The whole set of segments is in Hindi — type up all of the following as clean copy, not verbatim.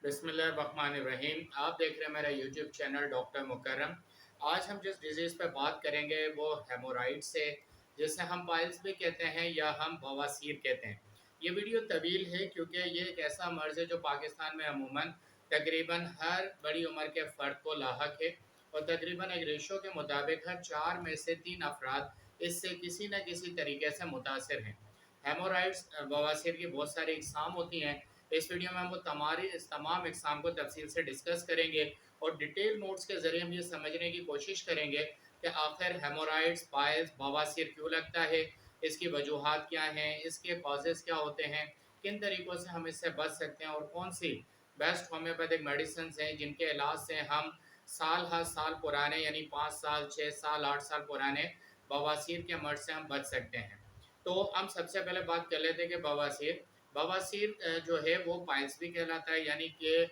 बिस्मिल्लाहिर्रहमानिर्रहीम। आप देख रहे हैं मेरा यूट्यूब चैनल डॉक्टर मुकर्रम। आज हम जिस डिज़ीज़ पे बात करेंगे वो हेमोराइड्स है, जिसे हम पाइल्स भी कहते हैं या हम बवासीर कहते हैं। ये वीडियो तवील है क्योंकि ये एक ऐसा मर्ज़ है जो पाकिस्तान में अमूमन तकरीबन हर बड़ी उम्र के फ़र्द को लाहक है, और तकरीबन एक रेशो के मुताबिक हर 4 में से 3 अफराद इससे किसी न किसी तरीके से मुतासिर हैं। हेमोराइड्स बवासीर की बहुत सारी इकसाम होती हैं। इस वीडियो में हम वो तमाम इकसाम को तफसील से डिस्कस करेंगे और डिटेल नोट्स के ज़रिए हम ये समझने की कोशिश करेंगे कि आखिर हेमोराइड्स, पाइल्स, बवासीर क्यों लगता है, इसकी वजूहात क्या हैं, इसके कॉजेज़ क्या होते हैं, किन तरीक़ों से हम इससे बच सकते हैं और कौन सी बेस्ट होम्योपैथिक मेडिसिन हैं जिनके इलाज से हम साल हर साल पुराने यानी 5 साल, 6 साल, 8 साल पुराने बवासीर के मर्ज़ से हम बच सकते हैं। तो हम सबसे पहले बात कर लेते हैं कि बवासीर बवासीर जो है वो पाइल्स भी कहलाता है, यानी कि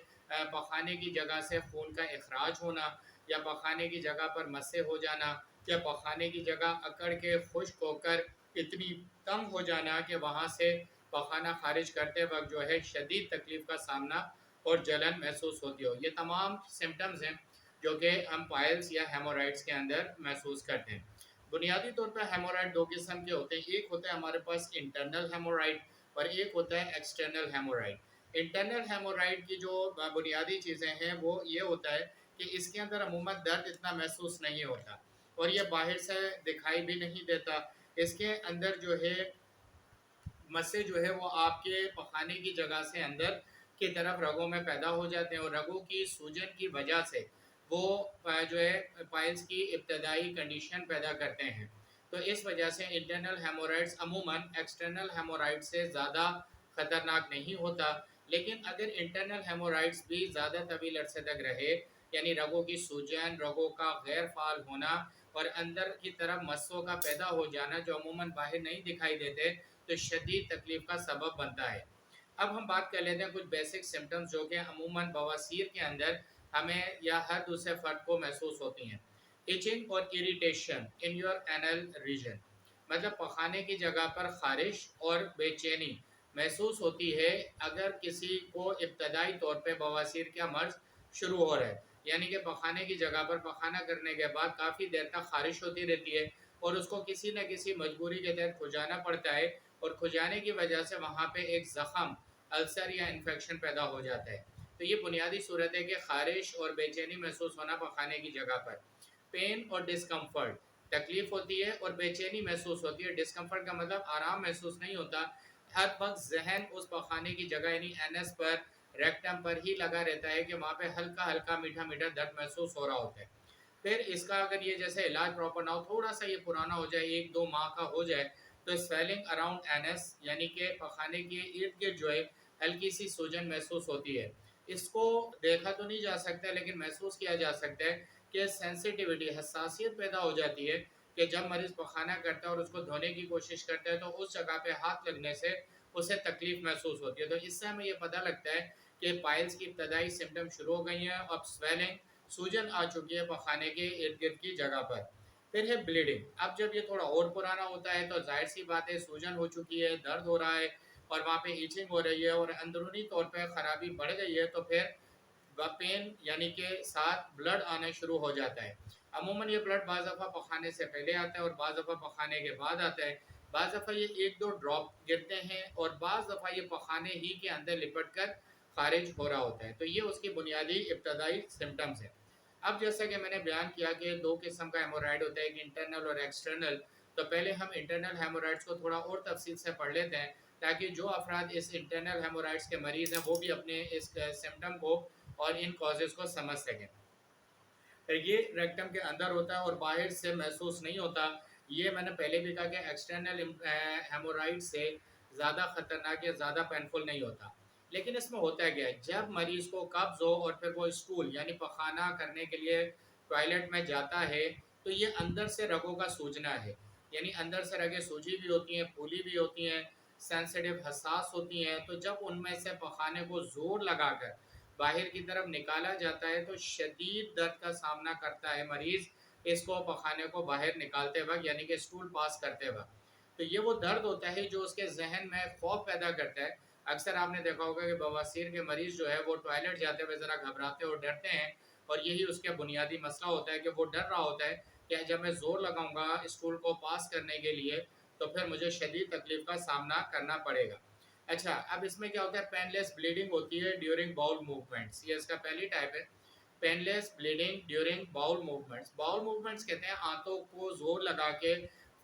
पखाने की जगह से खून का इखराज होना, या पखाने की जगह पर मस्से हो जाना, या पखाने की जगह अकड़ के खुश्क होकर इतनी तंग हो जाना कि वहाँ से पखाना खारिज करते वक्त जो है शदीद तकलीफ़ का सामना और जलन महसूस होती हो। ये तमाम सिम्टम्स हैं जो कि हम पाइल्स या हेमोराइड्स के अंदर महसूस करते हैं। बुनियादी तौर पर हेमोराइड दो किस्म के होते हैं। एक होता है हमारे पास इंटरनल हेमोराइड और एक होता है एक्सटर्नल हेमोराइड। इंटरनल हेमोराइड की जो बुनियादी चीज़ें हैं वो ये होता है कि इसके अंदर अमूमन दर्द इतना महसूस नहीं होता और ये बाहर से दिखाई भी नहीं देता। इसके अंदर जो है मस्से जो है वो आपके पखाने की जगह से अंदर की तरफ रगों में पैदा हो जाते हैं और रगों की सूजन की वजह से वो जो है पाइल्स की इब्तदाई कंडीशन पैदा करते हैं। तो इस वजह से इंटरनल हेमोराइड्स अमूमन एक्सटर्नल हेमोराइड से ज़्यादा ख़तरनाक नहीं होता। लेकिन अगर इंटरनल हेमोराइड्स भी ज़्यादा तवील अरसे तक रहे, यानी रगों की सूजन, रगों का गैर फाल होना और अंदर की तरफ मस्सों का पैदा हो जाना जो अमूमन बाहर नहीं दिखाई देते, तो शदीद तकलीफ़ का सबब बनता है। अब हम बात कर लेते हैं कुछ बेसिक सिम्टम्स जो कि अमूमन बवासीर के अंदर हमें या हर दूसरे फ़र्द को महसूस होती हैं। इचिंग और irritation in your anal reason, मतलब पखाने की जगह पर ख़ारिश और बेचैनी महसूस होती है अगर किसी को इब्तदाई तौर पे बवासीर का मर्ज़ शुरू हो रहा है, यानी कि पखाने की जगह पर पखाना करने के बाद काफ़ी देर तक ख़ारिश होती रहती है और उसको किसी न किसी मजबूरी के तहत खुजाना पड़ता है, और खुजाने की वजह से वहाँ पे एक ज़ख़म, अल्सर या इन्फेक्शन पैदा हो जाता है। तो ये बुनियादी सूरत है कि ख़ारिश और बेचैनी महसूस होना पखाने की जगह पर। पेन और डिस्कम्फर्ट, तकलीफ़ होती है और बेचैनी महसूस होती है। डिस्कम्फर्ट का मतलब आराम महसूस नहीं होता, हर वक्त जहन उस पखाने की जगह यानी एनएस पर, रेक्टम पर ही लगा रहता है कि वहाँ पे हल्का हल्का मीठा मीठा दर्द महसूस हो रहा होता है। फिर इसका अगर ये जैसे इलाज प्रॉपर ना हो, थोड़ा सा ये पुराना हो जाए, 1-2 माह का हो जाए, तो स्वेलिंग अराउंड एनएस यानी कि पखाने के इर्द गिर्द जो है हल्की सी सूजन महसूस होती है। इसको देखा तो नहीं जा सकता लेकिन महसूस किया जा सकता है कि सेंसिटिविटी, हसासियत पैदा हो जाती है कि जब मरीज़ पखाना करता है और उसको धोने की कोशिश करता है तो उस जगह पे हाथ लगने से उसे तकलीफ़ महसूस होती है। तो इससे हमें ये पता लगता है कि पाइल्स की इब्तदाई सिम्टम शुरू हो गई हैं, अब स्वेलिंग, सूजन आ चुकी है पखाने के इर्द गिर्द की जगह पर। फिर है ब्लीडिंग। अब जब ये थोड़ा और पुराना होता है तो जाहिर सी बात है सूजन हो चुकी है, दर्द हो रहा है और वहाँ पे ईचिंग हो रही है और अंदरूनी तौर पे ख़राबी बढ़ गई है, तो फिर पेन यानी कि साथ ब्लड आना शुरू हो जाता है। अमूमन ये ब्लड बाज़ दफ़ा पखाने से पहले आता है और बाज़ दफ़ा पखाने के बाद आता है। बाज़ दफ़ा ये 1-2 ड्रॉप गिरते हैं और बाज़ दफ़ा ये पखाने ही के अंदर लिपट कर खारिज हो रहा होता है। तो ये उसकी बुनियादी इब्तदाई सिम्टम्स हैं। अब जैसा कि मैंने बयान किया कि 2 किस्म का हेमोराइड होता है, एक इंटरनल और एक्सटर्नल। तो पहले हम इंटरनल हेमोराइड्स को थोड़ा और तफसील से पढ़ लेते हैं ताकि जो अफराद इस इंटरनल हेमोराइड्स के मरीज़ हैं वो भी अपने इस सिम्टम को और इन कॉजेज़ को समझ सकें। ये रेक्टम के अंदर होता है और बाहर से महसूस नहीं होता। ये मैंने पहले भी कहा कि एक्सटर्नल हेमोराइड से ज़्यादा ख़तरनाक या ज़्यादा पेनफुल नहीं होता। लेकिन इसमें होता क्या है, जब मरीज़ को कब्ज़ हो और फिर वो स्टूल यानी पखाना करने के लिए टॉयलेट में जाता है, तो ये अंदर से रगों का सूजना है, यानी अंदर से रगें सूजी भी होती हैं, फूली भी होती हैं, सेंसिटिव, हसास होती हैं। तो जब उनमें से पखाने को ज़ोर लगाकर बाहर की तरफ निकाला जाता है तो शदीद दर्द का सामना करता है मरीज़, इसको पखाने को बाहर निकालते वक्त यानी कि स्टूल पास करते वक्त। तो ये वो दर्द होता है जो उसके जहन में खौफ पैदा करता है। अक्सर आपने देखा होगा कि बवासीर के मरीज़ जो है वो टॉयलेट जाते हुए ज़रा घबराते और डरते हैं, और यही उसका बुनियादी मसला होता है कि वो डर रहा होता है कि जब मैं ज़ोर लगाऊँगा स्टूल को पास करने के लिए, तो फिर मुझे शदीद तकलीफ़ का सामना करना पड़ेगा। अच्छा, अब इसमें क्या होता है, पेनलेस ब्लीडिंग होती है ड्यूरिंग बाउल मूवमेंट्स, ये इसका पहली टाइप है। Painless bleeding during bowel movements, bowel movements कहते हैं आंतों को जोर लगा के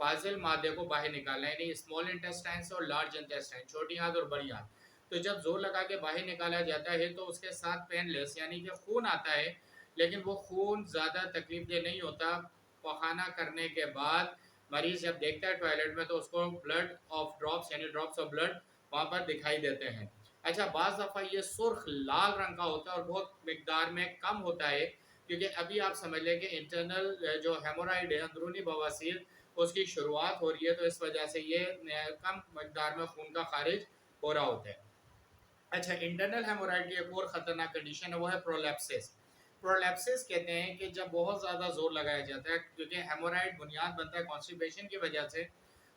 फाजिल मादे को बाहर निकालना, यानी स्मॉल इंटेस्टाइन और लार्ज इंटेस्टाइन, छोटी आंत और बड़ी आंत। तो जब जोर लगा के बाहर निकाला जाता है तो उसके साथ पेनलेस यानी कि खून आता है, लेकिन वो खून ज़्यादा तकलीफ दे नहीं होता। पखाना करने के बाद मरीज जब देखता है टॉयलेट में तो उसको ब्लड ऑफ ड्रॉप्स यानी ड्रॉप्स ऑफ ब्लड वहाँ पर दिखाई देते हैं। अच्छा, बाज़ दफ़ा ये सुर्ख लाल रंग का होता है और बहुत मिकदार में कम होता है, क्योंकि अभी आप समझ लें कि इंटरनल जो हेमोराइड है, अंदरूनी बवासीर, उसकी शुरुआत हो रही है, तो इस वजह से ये कम मिकदार में खून का खारिज हो रहा होता है। अच्छा, इंटरनल हेमोराइड की एक और ख़तरनाक कंडीशन है, वो है प्रोलैप्सिस। प्रोलैप्सिस कहते हैं कि जब बहुत ज़्यादा ज़ोर लगाया जाता है, क्योंकि हेमोराइड बुनियाद बनता है कॉन्स्टिपेशन की वजह से,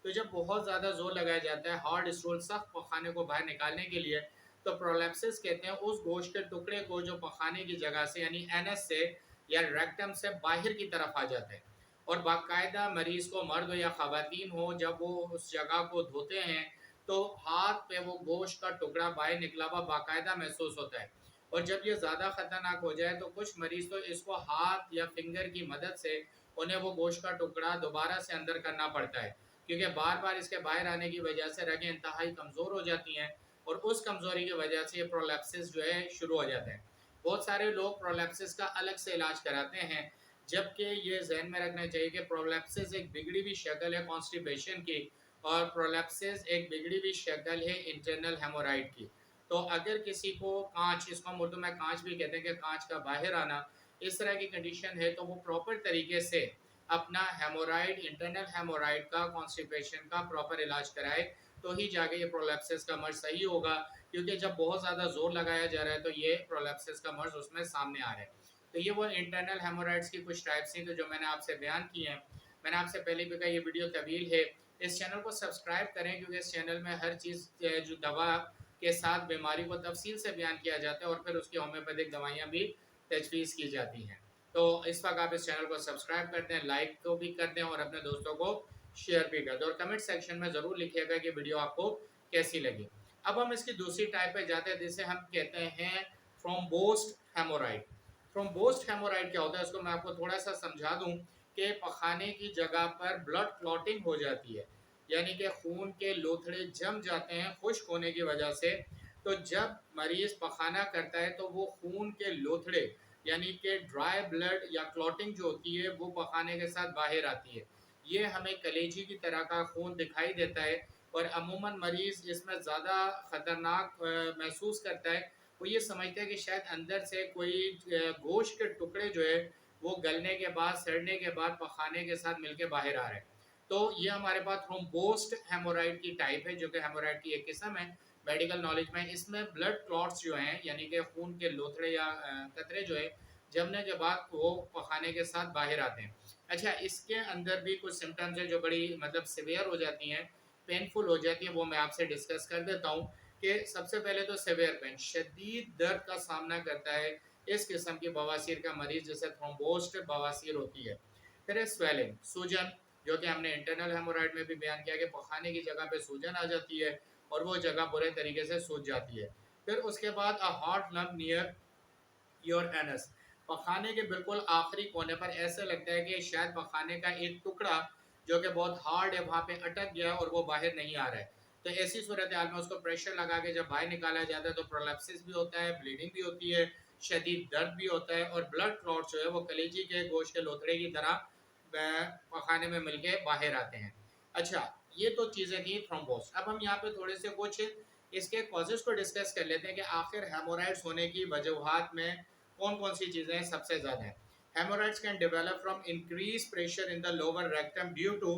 तो जब बहुत ज़्यादा ज़ोर लगाया जाता है हार्ड स्टूल सख्त पखाने को बाहर निकालने के लिए, तो प्रोलैप्सिस कहते हैं उस गोश्त के टुकड़े को जो पखाने की जगह से यानी एनएस से या रेक्टम से बाहर की तरफ आ जाता है, और बाकायदा मरीज़ को, मर्द हो या ख़वातीन हो, जब वो उस जगह को धोते हैं तो हाथ पे वो गोश्त का टुकड़ा बाहर निकला हुआ बाकायदा महसूस होता है। और जब ये ज़्यादा ख़तरनाक हो जाए तो कुछ मरीज़ तो इसको हाथ या फिंगर की मदद से उन्हें वो गोश्त का टुकड़ा दोबारा से अंदर करना पड़ता है, क्योंकि बार बार इसके बाहर आने की वजह से रगें इंतहाई कमज़ोर हो जाती हैं, और उस कमज़ोरी की वजह से ये प्रोलैप्सिस जो है शुरू हो जाते हैं। बहुत सारे लोग प्रोलैप्सिस का अलग से इलाज कराते हैं, जबकि ये जहन में रखना चाहिए कि प्रोलैप्सिस एक बिगड़ी हुई शक्ल है कॉन्स्टिपेशन की, और प्रोलैप्सिस एक बिगड़ी हुई शक्ल है इंटरनल हेमोराइड की। तो अगर किसी को कांच, इसको हम उर्दू में कांच भी कहते हैं कि कांच का बाहर आना, इस तरह की कंडीशन है, तो वो प्रॉपर तरीके से अपना हेमोराइड, इंटरनल हेमोराइड का, कॉन्स्टिपेशन का प्रॉपर इलाज कराए, तो ही जाके ये प्रोलैप्सिस का मर्ज सही होगा। क्योंकि जब बहुत ज़्यादा जोर लगाया जा रहा है तो ये प्रोलैप्सिस का मर्ज उसमें सामने आ रहा है। तो ये वो इंटरनल हेमोराइड्स की कुछ टाइप्स थी, तो जो मैंने आपसे बयान की हैं। मैंने आपसे पहले भी कहा, ये वीडियो तवील है, इस चैनल को सब्सक्राइब करें, क्योंकि इस चैनल में हर चीज़ जो दवा के साथ बीमारी को तफसील से बयान किया जाता है, और फिर उसकी होम्योपैथिक दवाइयाँ भी तजवीज़ की जाती हैं। तो इस वक्त आप इस चैनल को सब्सक्राइब कर दें, लाइक को भी कर दें, और अपने दोस्तों को शेयर भी कर दें, और कमेंट सेक्शन में ज़रूर लिखिएगा कि वीडियो आपको कैसी लगी। अब हम इसकी दूसरी टाइप पे जाते हैं, जिसे हम कहते हैं थ्रोम्बोस्ड हेमोराइड। थ्रोम्बोस्ड हेमोराइड क्या होता है, उसको मैं आपको थोड़ा सा समझा दूं कि पखाने की जगह पर ब्लड क्लॉटिंग हो जाती है, यानी कि खून के लोथड़े जम जाते हैं खुश्क होने की वजह से। तो जब मरीज पखाना करता है तो वो खून के लोथड़े यानी कि ड्राई ब्लड या क्लॉटिंग जो होती है वो पखाने के साथ बाहर आती है। ये हमें कलेजी की तरह का खून दिखाई देता है, और अमूमन मरीज़ इसमें ज़्यादा ख़तरनाक महसूस करता है। वो ये समझता है कि शायद अंदर से कोई गोश्त के टुकड़े जो है वो गलने के बाद, सड़ने के बाद पखाने के साथ मिलके बाहर आ रहे हैं। तो ये हमारे पास थ्रोम्बोस्ड हेमोराइड की टाइप है, जो कि हेमोराइड की एक किस्म है मेडिकल नॉलेज में। इसमें ब्लड क्लॉट्स जो हैं, यानी कि खून के लोथड़े या कतरे जो है जमने के बाद वो पखाने के साथ बाहर आते हैं। अच्छा, इसके अंदर भी कुछ सिम्टम्स हैं जो बड़ी मतलब सिवियर हो जाती हैं, पेनफुल हो जाती हैं, वो मैं आपसे डिस्कस कर देता हूँ। कि सबसे पहले तो सिवियर पेन, शदीद दर्द का सामना करता है इस किस्म की बवासीर का मरीज, जैसे थ्रोम्बोस्ड बवासीर होती है। फिर है स्वेलिंग, सूजन, जो कि हमने इंटरनल हेमोराइड में भी बयान किया कि पखाने की जगह पे सूजन आ जाती है और वो जगह बुरे तरीके से सूज जाती है। फिर उसके बाद a hard lump near your anus, पखाने के बिल्कुल आखिरी कोने पर ऐसे लगता है कि शायद पखाने का एक टुकड़ा जो कि बहुत हार्ड है वहाँ पे अटक गया और वो बाहर नहीं आ रहा है। तो ऐसी सूरत हाल में उसको प्रेशर लगा के जब बाहर निकाला जाता है तो प्रोलैप्सिस भी होता है, ब्लीडिंग भी होती है, शदीद दर्द भी होता है, और ब्लड क्लॉट जो है वो कलेजी के गोश्त के लोथड़े की तरह पखाने में मिलके बाहर आते हैं। अच्छा, ये तो चीज़ें थी थ्रोम्बोस। अब हम यहाँ पे थोड़े से कुछ इसके कॉजेज़ को डिस्कस कर लेते हैं कि आखिर हेमोराइड्स होने की वजूहात में कौन-कौन सी चीज़ें सबसे ज़्यादा हैं। Haemorrhoids can develop from increase pressure in the lower rectum due to,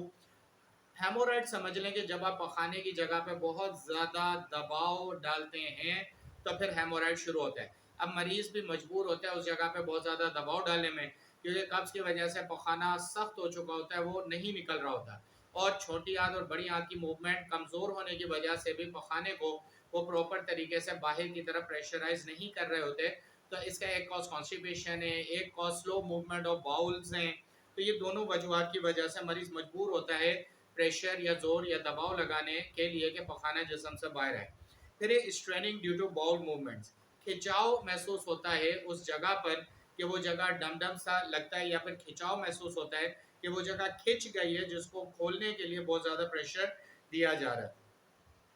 haemorrhoid समझ लें कि जब आप पखाने की जगह पे बहुत ज़्यादा दबाव डालते हैं तो फिर हेमोराइड शुरू होता है। अब मरीज़ भी मजबूर होता है उस जगह पे बहुत ज़्यादा दबाव डालने में, क्योंकि कब्ज़ की वजह से पखाना सख्त हो चुका होता है, वो नहीं निकल रहा होता, और छोटी आंत और बड़ी आंत की मूवमेंट कमज़ोर होने की वजह से भी पखाने को वो प्रॉपर तरीके से बाहर की तरफ प्रेशराइज नहीं कर रहे होते, तो इसका एक कॉज कॉन्स्टिपेशन है, एक cause slow movement of bowls हैं। तो ये दोनों वजूहत की वजह से मरीज मजबूर होता है प्रेशर या जोर या दबाव लगाने के लिए कि पखाना जिस्म से बाहर आए। फिर straining due to bowel movements, खिंचाव महसूस होता है उस जगह पर कि वो जगह डम डम सा लगता है, या फिर खिंचाव महसूस होता है कि वो जगह खिंच गई है जिसको खोलने के लिए बहुत ज़्यादा प्रेशर दिया जा रहा है।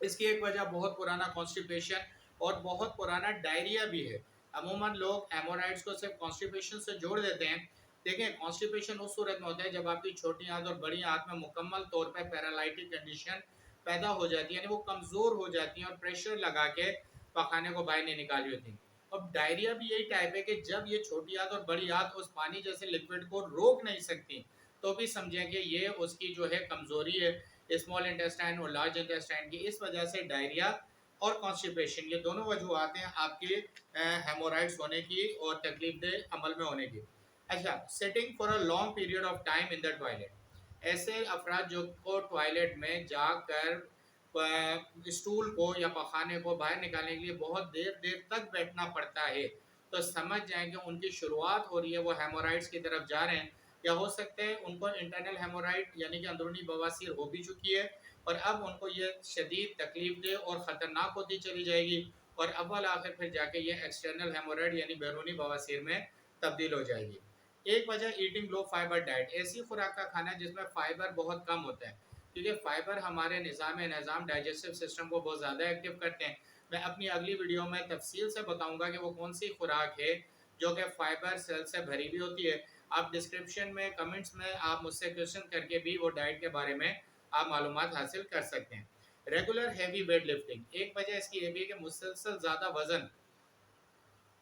इसकी एक वजह बहुत पुराना कॉन्स्टिपेशन और बहुत पुराना डायरिया भी है। अमूमन लोग हेमोराइड्स को सिर्फ कॉन्स्टिपेशन से जोड़ देते हैं। देखें, कॉन्स्टिपेशन उस सूरत में होता है जब आपकी छोटी आंत और बड़ी आंत में मुकम्मल तौर पर पैरालाइटिक कंडीशन पैदा हो जाती है, यानी वो कमज़ोर हो जाती है और प्रेशर लगा के पखाने को बाहर नहीं निकाली होती। अब डायरिया भी यही टाइप है कि जब ये छोटी आंत और बड़ी आंत उस पानी जैसे लिक्विड को रोक नहीं सकती, तो भी समझें कि ये उसकी जो है कमज़ोरी है स्मॉल इंटेस्टाइन और लार्ज इंटेस्टाइन की। इस वजह से डायरिया और कॉन्स्टिपेशन ये दोनों वजूहत हैं आपके हेमोराइड्स होने की और तकलीफ दे अमल में होने की। अच्छा, sitting for a long period of time in the toilet, ऐसे अफराद जो को टॉयलेट में जाकर स्टूल को या पखाने को बाहर निकालने के लिए बहुत देर देर तक बैठना पड़ता है, तो समझ जाएं कि उनकी शुरुआत हो रही है, वो हेमोराइड्स की तरफ जा रहे हैं, या हो सकते हैं उनको इंटरनल हेमोराइड यानी कि अंदरूनी बवासीर हो भी चुकी है और अब उनको ये शदीद तकलीफ दे और ख़तरनाक होती चली जाएगी, और अव्वल आखिर फिर जाके ये एक्सटर्नल हेमोराइड यानी बैरूनी बवासीर में तब्दील हो जाएगी। एक वजह ईटिंग लो फाइबर डाइट, ऐसी खुराक का खाना जिसमें फ़ाइबर बहुत कम होता है, क्योंकि फ़ाइबर हमारे निज़ाम डाइजेस्टिव सिस्टम को बहुत ज़्यादा एक्टिव करते हैं। मैं अपनी अगली वीडियो में तफसील से बताऊंगा कि वो कौन सी खुराक है जो कि फ़ाइबर सेल से भरी हुई होती है। आप डिस्क्रिप्शन में कमेंट्स में आप मुझसे क्वेश्चन करके भी वो डाइट के बारे में आप मालूमात हासिल कर सकते हैं। रेगुलर हैवी वेट लिफ्टिंग, एक वजह इसकी ये भी है कि मुसलसल ज़्यादा वज़न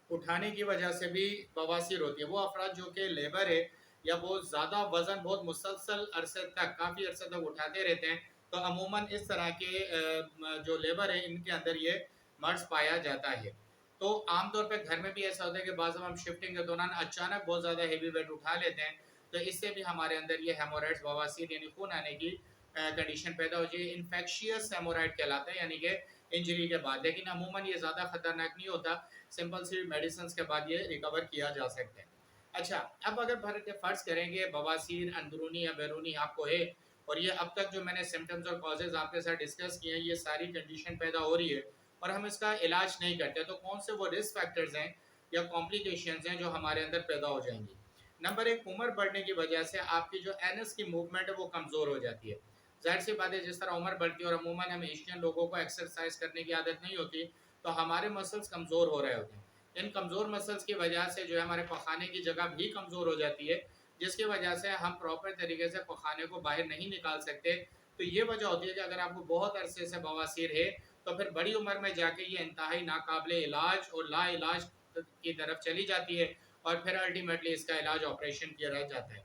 उठाने की वजह से भी बवासीर होती है। वो अफराद जो कि लेबर है या बहुत ज़्यादा वज़न बहुत मुसलसल अरसे तक काफ़ी अरसे तक उठाते रहते हैं, तो अमूमन इस तरह के जो लेबर है इनके अंदर ये मर्ज़ पाया जाता है। तो आमतौर पे घर में भी ऐसा होता है कि बाज़ हम शिफ्टिंग के दौरान अचानक बहुत ज़्यादा हेवी वेट उठा लेते हैं, तो इससे भी हमारे अंदर ये हेमोराइड्स बवासीर यानी खून आने की कंडीशन पैदा हो जाए। इन्फेक्शियस हेमोराइड कहलाता है, यानी कि इंजरी के बाद, लेकिन अमूमन ये ज़्यादा खतरनाक नहीं होता, सिंपल सी मेडिसिन के बाद ये रिकवर किया जा सकता है। अच्छा, अब अगर फ़र्ज़ करेंगे बवासीर अंदरूनी या बैरूनी आपको है, और ये अब तक जो मैंने सिम्टम्स और कॉजेज़ आपके साथ डिस्कस किए हैं, ये सारी कंडीशन पैदा हो रही है और हम इसका इलाज नहीं करते, तो कौन से वो रिस्क फैक्टर्स हैं या कॉम्प्लिकेशंस हैं जो हमारे अंदर पैदा हो जाएंगी। नंबर एक, उम्र बढ़ने की वजह से आपकी जो एनस की मूवमेंट है वो कमज़ोर हो जाती है। जाहिर सी बात है, जिस तरह उम्र बढ़ती है और अमूमन हम एशियन लोगों को एक्सरसाइज करने की आदत नहीं होती, तो हमारे मसल्स कमज़ोर हो रहे होते हैं। इन कमज़ोर मसल्स की वजह से जो है हमारे पखाने की जगह भी कमज़ोर हो जाती है, जिसकी वजह से हम प्रॉपर तरीके से पखाने को बाहर नहीं निकाल सकते। तो ये वजह होती है कि अगर आपको बहुत अरसे से बवासीर है, तो फिर बड़ी उम्र में जाके ये इंतहाई नाकाबिले इलाज और लाइलाज की तरफ चली जाती है, और फिर अल्टीमेटली इसका इलाज ऑपरेशन किया रह जाता है।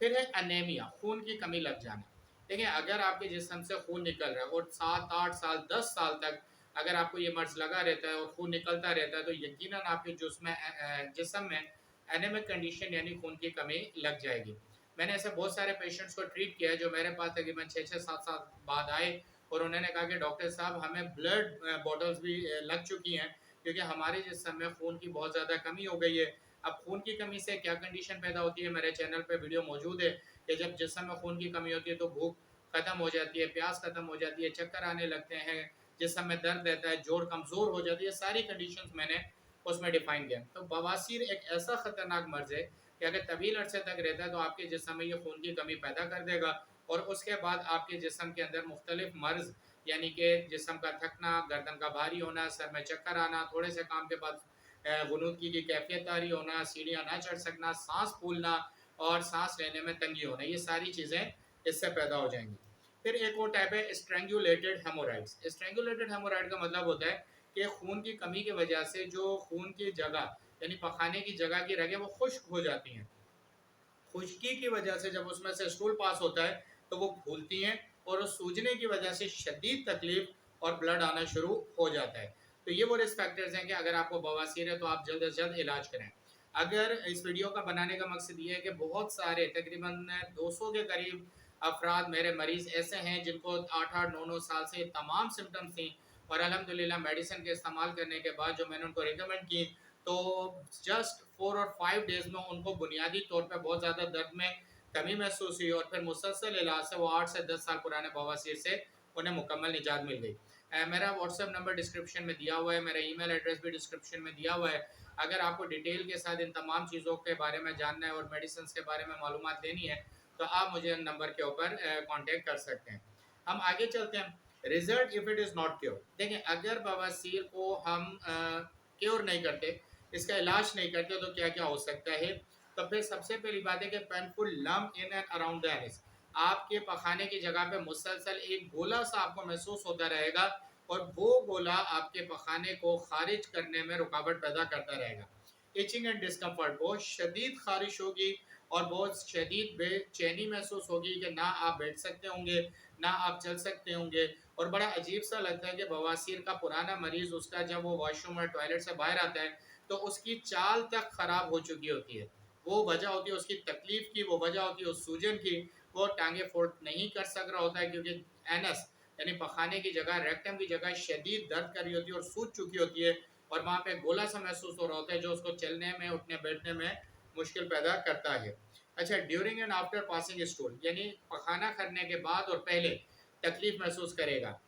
फिर है अनेमिया, खून की कमी लग जाना। देखिए, अगर आपके जिस्म से खून निकल रहा है और 7-8 साल 10 साल तक अगर आपको ये मर्ज़ लगा रहता है और खून निकलता रहता है, तो यकीनन आपके जिस्म में एनीमिक कंडीशन यानी खून की कमी लग जाएगी। मैंने ऐसे बहुत सारे पेशेंट्स को ट्रीट किया है जो मेरे पास तकरीबन 6-6 7 साल बाद आए और उन्होंने कहा कि डॉक्टर साहब, हमें ब्लड बॉटल्स भी लग चुकी हैं, क्योंकि हमारे जिस्म में खून की बहुत ज़्यादा कमी हो गई है। अब खून की कमी से क्या कंडीशन पैदा होती है, मेरे चैनल पे वीडियो मौजूद है कि जब जिस्म में खून की कमी होती है तो भूख ख़त्म हो जाती है, प्यास ख़त्म हो जाती है, चक्कर आने लगते हैं, जिस्म में दर्द रहता है, जोड़ कमज़ोर हो जाती है। सारी कंडीशंस मैंने उसमें डिफ़ाइन किया। तो बवासीर एक ऐसा ख़तरनाक मर्ज़ है कि अगर तवील अरसे तक रहता है तो आपके जिस्म में ये खून की कमी पैदा कर देगा, और उसके बाद आपके जिस्म के अंदर मुख्तलिफ मर्ज़ यानी कि जिस्म का थकना, गर्दन का भारी होना, सर में चक्कर आना, थोड़े से काम के बाद गुनूदगी की कैफियत तारी होना, सीढ़ियाँ ना चढ़ सकना, सांस फूलना और सांस लेने में तंगी होना, ये सारी चीज़ें इससे पैदा हो जाएंगी। फिर एक और टाइप है स्ट्रेंगुलेटेड हेमोराइड्स। स्ट्रेंगुलेटेड हेमोराइड का मतलब होता है कि खून की कमी की वजह से जो खून की जगह यानी पखाने की जगह की रगें वो खुश्क हो जाती हैं। खुश्की की वजह से जब उसमें से स्टूल पास होता है तो वो फूलती हैं, और उस सूजने की वजह से शदीद तकलीफ और ब्लड आना शुरू हो जाता है। तो ये वो रिस्क फैक्टर्स हैं कि अगर आपको बवासीर है तो आप जल्द से जल्द इलाज करें। अगर इस वीडियो का बनाने का मकसद ये है कि बहुत सारे तकरीबन 200 के करीब अफराद मेरे मरीज़ ऐसे हैं जिनको 8-8 9-9 साल से तमाम सिम्टम्स थी, और अल्हम्दुलिल्लाह मेडिसिन के इस्तेमाल करने के बाद जो मैंने उनको रिकमेंड की, तो जस्ट 4 और 5 डेज़ में उनको बुनियादी तौर पे बहुत ज़्यादा दर्द में कमी महसूस हुई और फिर मुसलसल इलाज से वो 8 से 10 साल पुराने बवासीर से उन्हें मुकम्मल निजात मिल गई। मेरा व्हाट्सएप नंबर डिस्क्रिप्शन में दिया हुआ है, मेरा ईमेल एड्रेस भी डिस्क्रिप्शन में दिया हुआ है। अगर आपको डिटेल के साथ इन तमाम चीज़ों के बारे में जानना है और मेडिसिन के बारे में मालूमात लेनी है, तो आप मुझे नंबर के ऊपर कांटेक्ट कर सकते हैं। हम आगे चलते हैं। Result if it is not cure. देखिए, अगर बवासीर को हम क्योर नहीं करते, इसका इलाज नहीं करते, तो क्या क्या हो सकता है। तो फिर सबसे पहली बात है कि painful lump in and around the anus, आपके पखाने की जगह पे मुसलसल एक गोला सा आपको महसूस होता रहेगा और वो गोला आपके पखाने को खारिज करने में रुकावट पैदा करता रहेगा। इचिंग एंड डिस्कम्फर्ट, बहुत शदीद खारिश होगी और बहुत शदीद बेचैनी महसूस होगी कि ना आप बैठ सकते होंगे, ना आप चल सकते होंगे। और बड़ा अजीब सा लगता है कि बवासीर का पुराना मरीज़, उसका जब वो वॉशरूम और टॉयलेट से बाहर आता है तो उसकी चाल तक ख़राब हो चुकी होती है। वो वजह होती है उसकी तकलीफ़ की, वो वजह होती है उस सूजन की। वो टांगे फोल्ड नहीं कर सक रहा होता है क्योंकि एनस यानी पखाने की जगह, रेक्टम की जगह शदीद दर्द कर रही होती है और सूज चुकी होती है और वहाँ पे गोला सा महसूस हो रहा होता है जो उसको चलने में, उठने बैठने में मुश्किल पैदा करता है। अच्छा, during and after passing stool, यानी पखाना करने के बाद और पहले तकलीफ महसूस करेगा।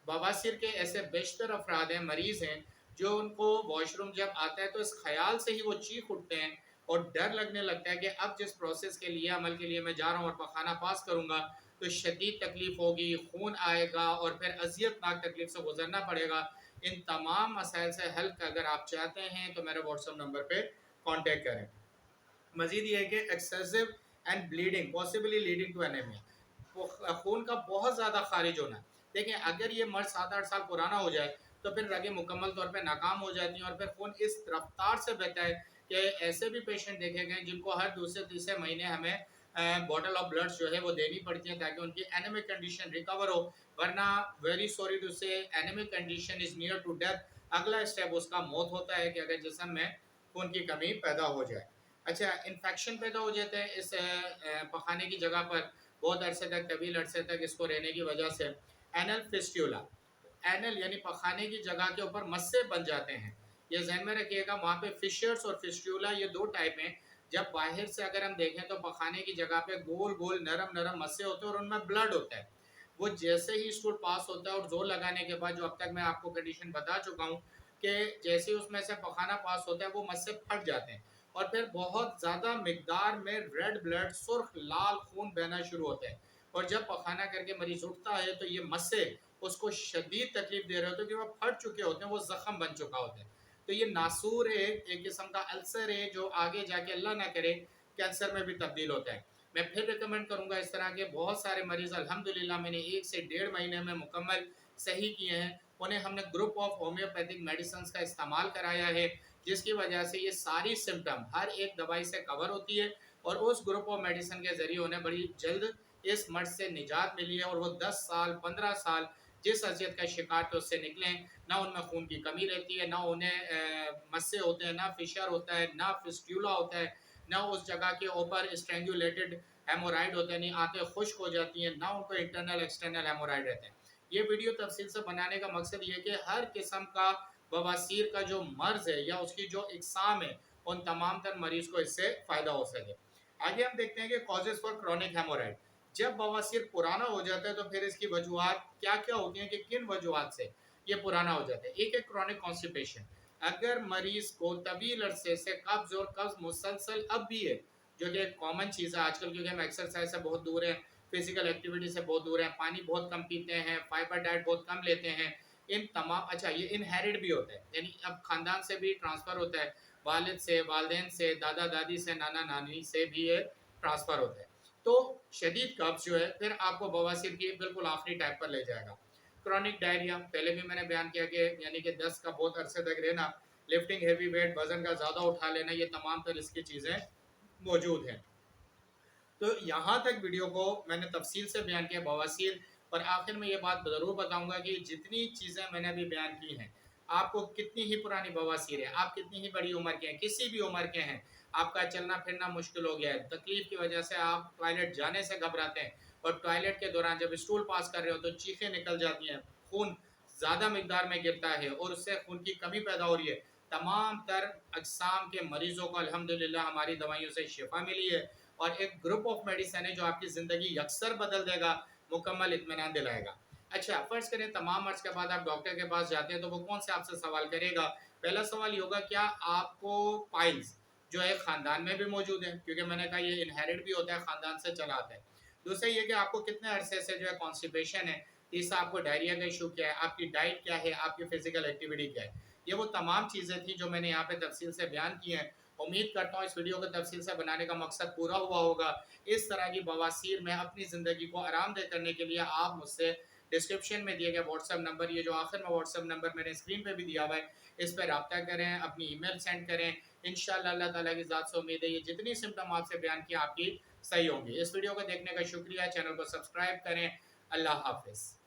बवासीर के ऐसे बेशतर अफराद हैं, मरीज़ हैं, जो उनको वॉशरूम जब आता है तो इस ख्याल से ही वो चीख उठते हैं और डर लगने लगता है कि अब जिस प्रोसेस के लिए, अमल के लिए मैं जा रहा हूँ और पखाना पास करूँगा, तो शदीद तकलीफ़ होगी, खून आएगा और फिर अज़ियतनाक तकलीफ़ से गुजरना पड़ेगा। इन तमाम मसाइल से हल अगर आप चाहते हैं तो मेरे व्हाट्सएप नंबर पे कांटेक्ट करें। मजीद ये है कि excessive and bleeding possibly leading to anaemia, खून का बहुत ज़्यादा खारिज होना। देखिए, अगर ये मर्ज 7-8 साल पुराना हो जाए तो फिर रगें मुकम्मल तौर पे नाकाम हो जाती हैं और फिर खून इस रफ्तार से बहता है कि ऐसे भी पेशेंट देखे गए जिनको हर दूसरे तीसरे महीने हमें बॉटल ऑफ ब्लड जो है वो देनी पड़ती है ताकि उनकी एनीमिक कंडीशन रिकवर हो। वरना very sorry to say, anaemic condition is near to death. अगला स्टेप उसका मौत होता है कि अगर जिस्म में खून की कमी पैदा हो जाए। अच्छा, इन्फेक्शन पैदा हो जाता है इस पखाने की जगह पर बहुत अरसे तक, तवील अरसे तक इसको रहने की वजह से। एनल फिस्ट्यूला, एनल यानी पखाने की जगह के ऊपर मस्से बन जाते हैं। ये ज़हन में रखिएगा, वहाँ पे फिशर्स और फिस्ट्यूला ये 2 टाइप हैं। जब बाहर से अगर हम देखें तो पखाने की जगह पे गोल-गोल, नरम-नरम मस्से होते हैं और उनमें ब्लड होता है। वो जैसे ही स्टूल पास होता है और ज़ोर लगाने के बाद, जो अब तक मैं आपको कंडीशन बता चुका हूँ कि जैसे ही उसमें से पखाना पास होता है वो मस्से फट जाते हैं और फिर बहुत ज़्यादा मिकदार में रेड ब्लड, सुर्ख लाल खून बहना शुरू होता है। और जब पखाना करके मरीज़ उठता है तो ये मस्से उसको शदीद तकलीफ़ दे रहे होते हैं कि वो फट चुके होते हैं, वो ज़ख्म बन चुका होता है। तो ये नासूर है, एक किस्म का अल्सर है जो आगे जाके अल्लाह ना करे कैंसर में भी तब्दील होता है। मैं फिर रिकमेंड करूँगा, इस तरह के बहुत सारे मरीज़ अल्हम्दुलिल्लाह मैंने 1 से डेढ़ महीने में मुकम्मल सही किए हैं। उन्हें हमने ग्रुप ऑफ होम्योपैथिक मेडिसिन्स का इस्तेमाल कराया है, जिसकी वजह से ये सारी सिम्पटम हर एक दवाई से कवर होती है और उस ग्रुप ऑफ मेडिसिन के ज़रिए उन्हें बड़ी जल्द इस मर्ज से निजात मिली है और वो 10 साल, 15 साल जिस अज़ियत का शिकार थे उससे निकलें। ना उनमें खून की कमी रहती है, ना उन्हें मस्से होते हैं, ना फिशर होता है, ना फिस्ट्यूला होता है, ना उस जगह के ऊपर स्ट्रेंगुलेटेड हेमोराइड होते हैं, नहीं आंतें खुश्क हो जाती हैं, ना उनको इंटरनल एक्सटर्नल हेमोराइड रहते हैं। ये वीडियो तफसील से बनाने का मकसद ये है कि हर किस्म का बवासीर का जो मर्ज़ है या उसकी जो इकसाम है, उन तमाम तर मरीज़ को इससे फ़ायदा हो सके। आगे हम देखते हैं कि कॉजेज़ फॉर क्रोनिक हेमोराइड। जब बवासीर पुराना हो जाता है तो फिर इसकी वजूहात क्या-क्या होती हैं कि किन वजूहात से ये पुराना हो जाता है। एक है क्रोनिक कॉन्स्टिपेशन। अगर मरीज़ को तवील अरसे से कब्ज़ और कब्ज़ मुसलसल अब भी है, जो कि एक कॉमन चीज़ है आजकल क्योंकि हम एक्सरसाइज़ से बहुत दूर हैं, फिज़िकल एक्टिविटी से बहुत दूर हैं, पानी बहुत कम पीते हैं, फाइबर डाइट बहुत कम लेते हैं। इन तमाम, अच्छा, ये इनहेरिट भी होता है, यानी अब ख़ानदान से भी ट्रांसफ़र होता है, वालिद से, वालिदैन से, दादा-दादी से, नाना-नानी से भी ये ट्रांसफ़र होता है। तो शदीद कब्ज़ जो है फिर आपको बवासीर की बिल्कुल आखिरी टाइप पर ले जाएगा। क्रॉनिक डायरिया, पहले भी मैंने बयान किया कि यानी कि दस्त का बहुत अरसे तक रहना, लिफ्टिंग हेवी वेट, वज़न का ज़्यादा उठा लेना, ये तमाम तर इसकी चीज़ें मौजूद हैं। तो यहाँ तक वीडियो को मैंने तफसील से बयान किया बवासीर, और आखिर में ये बात ज़रूर बताऊँगा कि जितनी चीज़ें मैंने अभी बयान की हैं, आपको कितनी ही पुरानी बवासीर है, आप कितनी ही बड़ी उम्र के हैं, किसी भी उम्र के हैं, आपका चलना फिरना मुश्किल हो गया है, तकलीफ़ की वजह से आप टॉयलेट जाने से घबराते हैं और टॉयलेट के दौरान जब स्टूल पास कर रहे हो तो चीखें निकल जाती हैं, खून ज़्यादा मकदार में गिरता है और उससे खून की कमी पैदा हो रही है, तमाम तर अक़साम के मरीज़ों को अल्हम्दुलिल्लाह हमारी दवाइयों से शिफा मिली है और एक ग्रुप ऑफ मेडिसिन है जो आपकी ज़िंदगी यकसर बदल देगा, मुकम्मल इत्मीनान दिलाएगा। अच्छा, फ़र्ज़ करें तमाम अर्ज़ के बाद आप डॉक्टर के पास जाते हैं तो वो कौन से आपसे सवाल करेगा? पहला सवाल ये होगा, क्या आपको पाइल्स जो है ख़ानदान में भी मौजूद है? क्योंकि मैंने कहा ये इनहेरिट भी होता है, ख़ानदान से चला आता है। दूसरा ये कि आपको कितने अरसे से जो है कॉन्स्टिपेशन है। तीसरा, आपको डायरिया का इशू क्या है, आपकी डाइट क्या है, आपकी फ़िज़िकल एक्टिविटी क्या है। ये वो तमाम चीज़ें थी जो मैंने यहाँ पे तफ़सील से बयान की हैं। उम्मीद करता हूँ इस वीडियो को तफ़सील से बनाने का मकसद पूरा हुआ होगा। इस तरह की बवासीर में अपनी ज़िंदगी को आरामदेह करने के लिए आप मुझसे डिस्क्रिप्शन में दिए गए व्हाट्सएप नंबर, ये जो आखिर में व्हाट्सएप नंबर मैंने स्क्रीन पे भी दिया हुआ है, इस पर रब्ता करें, अपनी ईमेल सेंड करें। इंशाअल्लाह अल्लाह ताला की ज़ात से उम्मीद है ये जितनी सिम्पटम आपसे बयान किए आपकी सही होंगी। इस वीडियो को देखने का शुक्रिया, चैनल को सब्सक्राइब करें। अल्लाह हाफ़िज़।